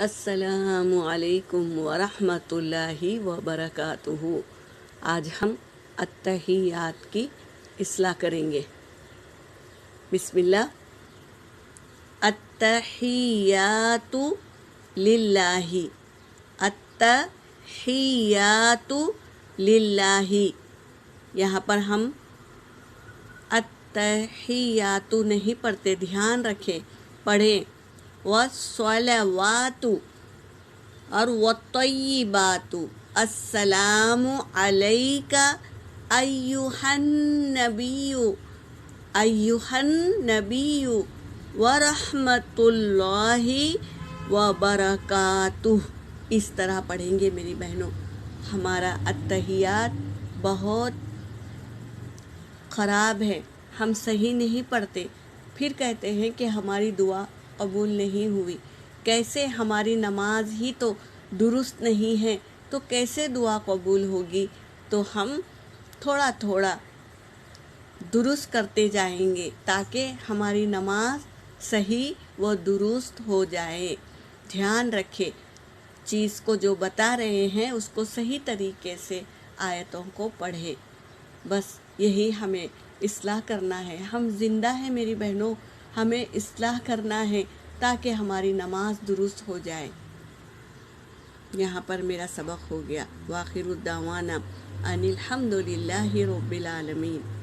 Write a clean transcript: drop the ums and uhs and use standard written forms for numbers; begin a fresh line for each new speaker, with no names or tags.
السلام علیکم ورحمۃ اللہ وبرکاتہ۔ آج ہم التحیات کی اصلاح کریں گے۔ بسم اللہ۔ التحیات للہ، التحیات للہ۔ یہاں پر ہم التحیات نہیں پڑھتے، دھیان رکھیں، پڑھیں والصلوات اور والطیبات۔ السلام علیک ایھا النبی، ایھا النبی ورحمۃ اللہ وبرکاتہ۔ اس طرح پڑھیں گے میری بہنوں۔ ہمارا التحیات بہت خراب ہے، ہم صحیح نہیں پڑھتے، پھر کہتے ہیں کہ ہماری دعا قبول نہیں ہوئی۔ کیسے؟ ہماری نماز ہی تو درست نہیں ہے، تو کیسے دعا قبول ہوگی؟ تو ہم تھوڑا تھوڑا درست کرتے جائیں گے تاکہ ہماری نماز صحیح و درست ہو جائے۔ دھیان رکھے، چیز کو جو بتا رہے ہیں اس کو صحیح طریقے سے آیتوں کو پڑھے۔ بس یہی ہمیں اصلاح کرنا ہے۔ ہم زندہ ہیں میری بہنوں، ہمیں اصلاح کرنا ہے تاکہ ہماری نماز درست ہو جائے۔ یہاں پر میرا سبق ہو گیا۔ وآخر الدعوانا ان الحمد للہ رب العالمین۔